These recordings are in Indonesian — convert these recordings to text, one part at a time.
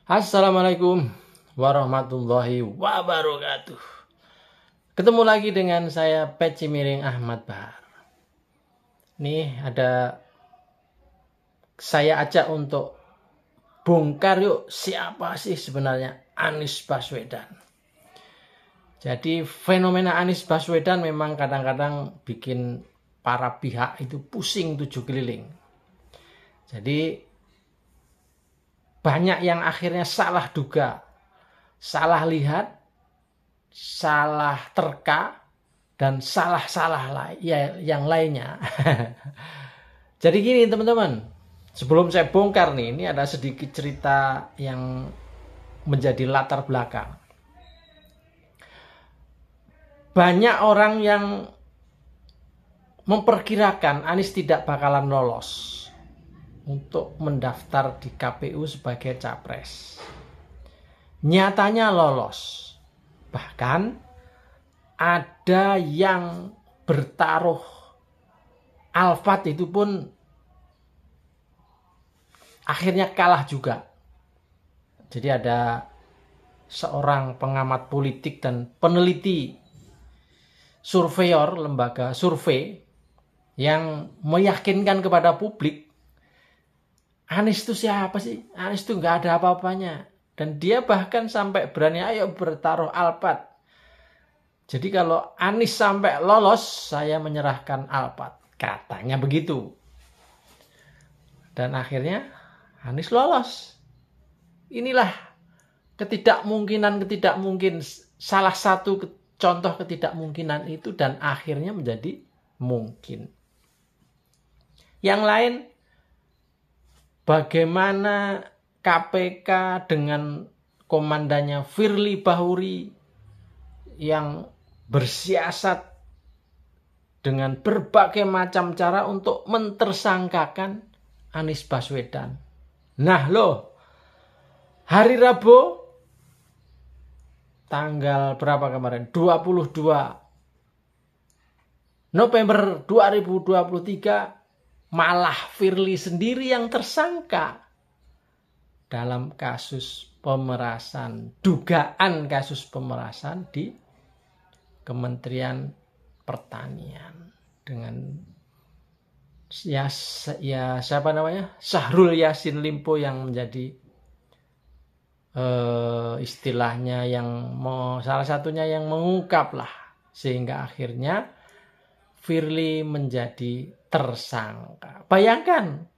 Assalamualaikum warahmatullahi wabarakatuh. Ketemu lagi dengan saya Peci Miring Ahmad Bahar. Nih saya ajak untuk bongkar yuk siapa sih sebenarnya Anies Baswedan. Jadi fenomena Anies Baswedan memang kadang-kadang bikin para pihak itu pusing tujuh keliling. Jadi banyak yang akhirnya salah duga, salah lihat, salah terka, dan salah yang lainnya. Jadi gini teman-teman, sebelum saya bongkar nih, ini ada sedikit cerita yang menjadi latar belakang. Banyak orang yang memperkirakan Anies tidak bakalan lolos untuk mendaftar di KPU sebagai capres. Nyatanya lolos. Bahkan ada yang bertaruh alfat itu pun akhirnya kalah juga. Jadi ada seorang pengamat politik dan peneliti surveyor lembaga survei yang meyakinkan kepada publik Anies itu siapa sih? Anies itu nggak ada apa-apanya. Dan dia bahkan sampai berani ayo bertaruh alpat. Jadi kalau Anies sampai lolos, saya menyerahkan alpat. Katanya begitu. Dan akhirnya Anies lolos. Inilah ketidakmungkinan. Salah satu contoh ketidakmungkinan itu dan akhirnya menjadi mungkin. Yang lain, bagaimana KPK dengan komandannya Firly Bahuri yang bersiasat dengan berbagai macam cara untuk mentersangkakan Anies Baswedan. Nah loh, hari Rabu tanggal berapa kemarin? 22 November 2023 malah Firly sendiri yang tersangka dalam kasus pemerasan, dugaan kasus pemerasan di Kementerian Pertanian dengan siapa namanya? Syahrul Yassin Limpo yang menjadi istilahnya salah satunya yang mengungkap lah sehingga akhirnya Firly menjadi tersangka. Bayangkan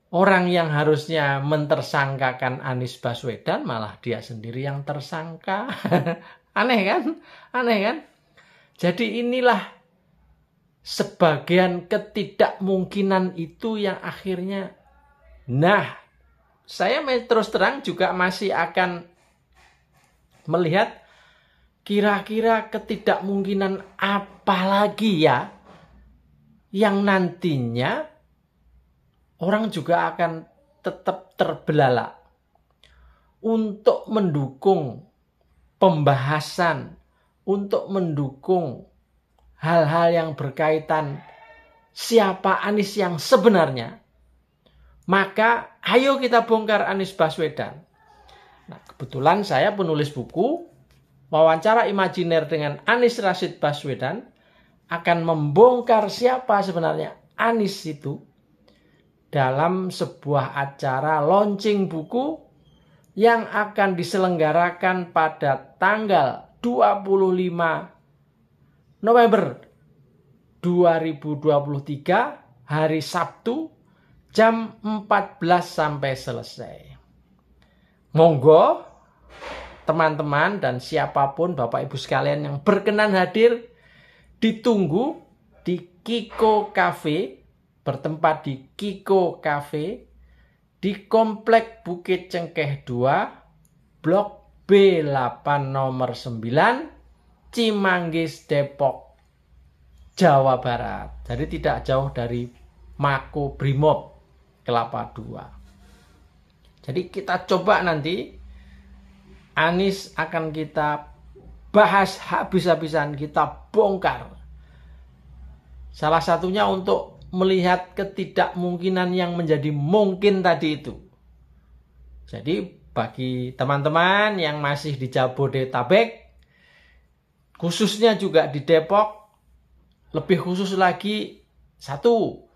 orang yang harusnya mentersangkakan Anies Baswedan malah dia sendiri yang tersangka. Aneh kan? Jadi inilah sebagian ketidakmungkinan itu yang akhirnya saya terus terang juga masih akan melihat kira-kira ketidakmungkinan apa lagi ya yang nantinya orang juga akan tetap terbelalak untuk mendukung pembahasan, untuk mendukung hal-hal yang berkaitan siapa Anies yang sebenarnya. Maka ayo kita bongkar Anies Baswedan. Nah, kebetulan saya penulis buku Wawancara Imajiner dengan Anies Rashid Baswedan akan membongkar siapa sebenarnya Anies itu dalam sebuah acara launching buku yang akan diselenggarakan pada tanggal 25 November 2023 hari Sabtu jam 14 sampai selesai. Monggo teman-teman dan siapapun Bapak Ibu sekalian yang berkenan hadir ditunggu di Kiko Cafe, bertempat di Kiko Cafe di Komplek Bukit Cengkeh 2, Blok B8 nomor 9, Cimanggis, Depok, Jawa Barat. Jadi tidak jauh dari Mako Brimob Kelapa II. Jadi kita coba nanti Anies akan kita bahas habis-habisan, kita bongkar. Salah satunya untuk melihat ketidakmungkinan yang menjadi mungkin tadi itu. Jadi bagi teman-teman yang masih di Jabodetabek, khususnya juga di Depok, lebih khusus lagi, satu,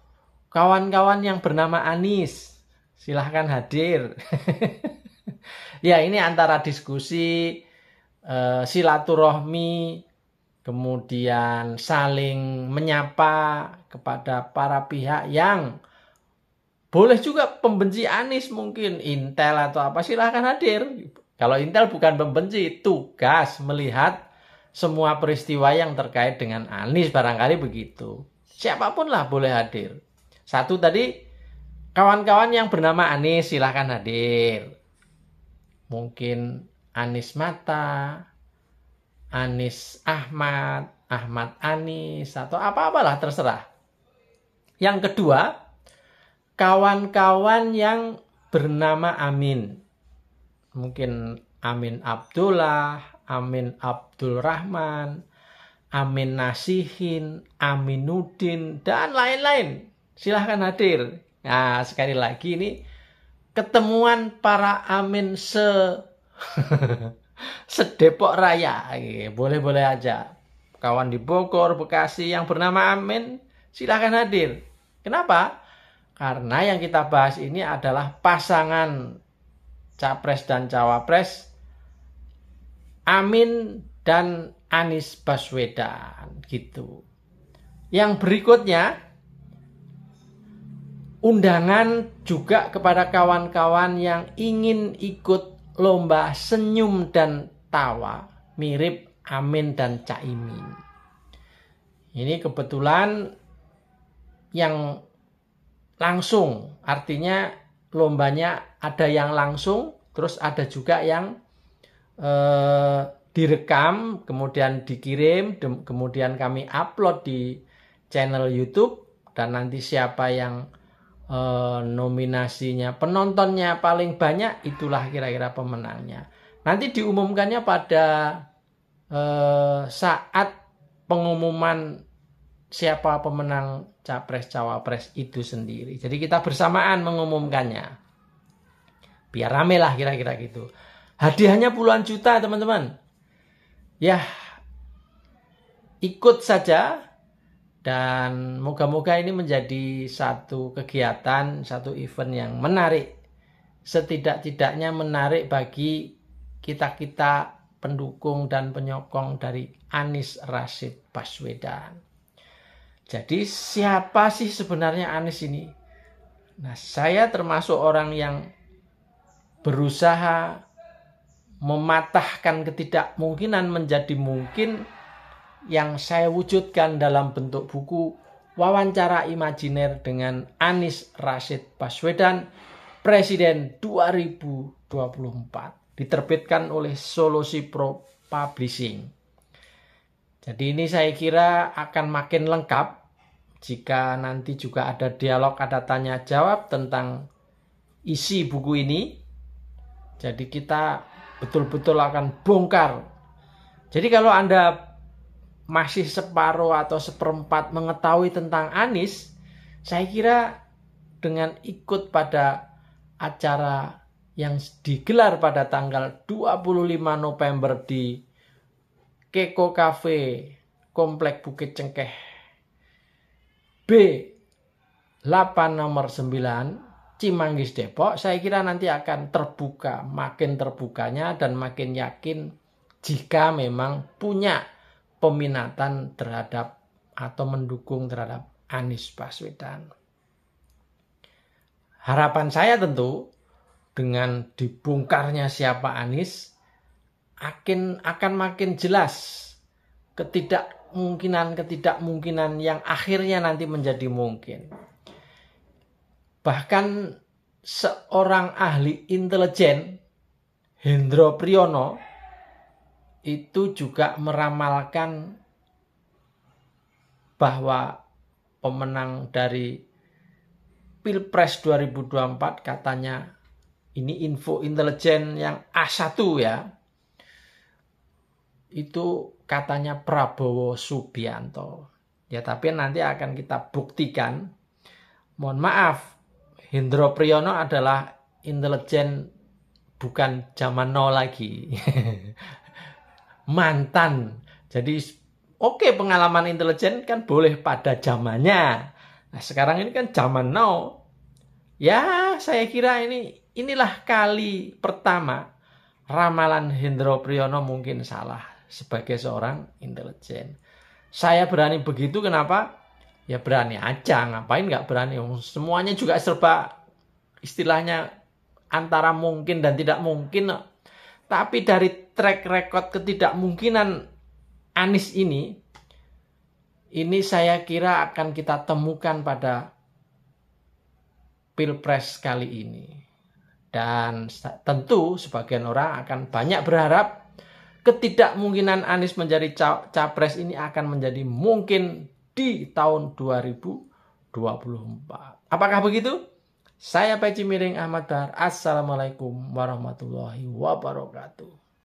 kawan-kawan yang bernama Anis, silahkan hadir. Ya, ini antara diskusi, silaturahmi, kemudian saling menyapa kepada para pihak yang boleh juga pembenci Anies, mungkin Intel atau apa, silahkan hadir. Kalau Intel bukan pembenci, tugas melihat semua peristiwa yang terkait dengan Anies, barangkali begitu. Siapapun lah boleh hadir. Satu tadi, kawan-kawan yang bernama Anies silahkan hadir. Mungkin Anies Mata, Anies Ahmad, Ahmad Anies, atau apa-apalah terserah. Yang kedua, kawan-kawan yang bernama Amin. Mungkin Amin Abdullah, Amin Abdul Rahman, Amin Nasihin, Aminuddin, dan lain-lain. Silahkan hadir. Nah, sekali lagi ini ketemuan para Amin sedepok raya. Boleh-boleh aja. Kawan di Bogor, Bekasi yang bernama Amin, silahkan hadir. Kenapa? Karena yang kita bahas ini adalah pasangan Capres dan Cawapres Amin dan Anies Baswedan gitu. Yang berikutnya, undangan juga kepada kawan-kawan yang ingin ikut lomba senyum dan tawa mirip Amin dan Caimin. Ini kebetulan yang langsung, artinya lombanya ada yang langsung, terus ada juga yang direkam, kemudian dikirim, kemudian kami upload di channel YouTube, dan nanti siapa yang nominasinya, penontonnya paling banyak, itulah kira-kira pemenangnya. Nanti diumumkannya pada saat pengumuman siapa pemenang Capres-Cawapres itu sendiri. Jadi kita bersamaan mengumumkannya. Biar rame lah kira-kira gitu. Hadiahnya puluhan juta teman-teman. Ya, ikut saja. Dan moga-moga ini menjadi satu kegiatan, satu event yang menarik. Setidak-tidaknya menarik bagi kita-kita pendukung dan penyokong dari Anies Rashid Baswedan. Jadi siapa sih sebenarnya Anies ini? Nah, saya termasuk orang yang berusaha mematahkan ketidakmungkinan menjadi mungkin, yang saya wujudkan dalam bentuk buku Wawancara Imajiner dengan Anies Rashid Baswedan, Presiden 2024. Diterbitkan oleh Solusi Pro Publishing. Jadi ini saya kira akan makin lengkap jika nanti juga ada dialog, ada tanya jawab tentang isi buku ini. Jadi kita betul-betul akan bongkar. Jadi kalau Anda masih separuh atau seperempat mengetahui tentang Anies, saya kira dengan ikut pada acara yang digelar pada tanggal 25 November di Keko Cafe, Komplek Bukit Cengkeh B8 nomor 9 Cimanggis Depok, saya kira nanti akan terbuka, makin terbukanya dan makin yakin jika memang punya peminatan terhadap atau mendukung terhadap Anies Baswedan. Harapan saya tentu dengan dibongkarnya siapa Anies akan makin jelas ketidakmungkinan yang akhirnya nanti menjadi mungkin. Bahkan seorang ahli intelijen, Hendro Priyono, itu juga meramalkan bahwa pemenang dari Pilpres 2024, katanya, ini info intelijen yang A1 ya, itu katanya Prabowo Subianto. Ya, tapi nanti akan kita buktikan. Mohon maaf, Hendro Priyono adalah intelijen bukan zaman now lagi. Mantan. Jadi oke, pengalaman intelijen kan boleh pada zamannya. Nah, sekarang ini kan zaman now. Ya, saya kira inilah kali pertama ramalan Hendro Priyono mungkin salah sebagai seorang intelijen. Saya berani begitu, kenapa? Ya berani aja, ngapain nggak berani? Semuanya juga serba istilahnya antara mungkin dan tidak mungkin. Tapi dari track record ketidakmungkinan Anies ini saya kira akan kita temukan pada Pilpres kali ini. Dan tentu sebagian orang akan banyak berharap ketidakmungkinan Anies menjadi capres ini akan menjadi mungkin di tahun 2024. Apakah begitu? Saya Peci Miring Ahmad Bahar. Assalamualaikum warahmatullahi wabarakatuh.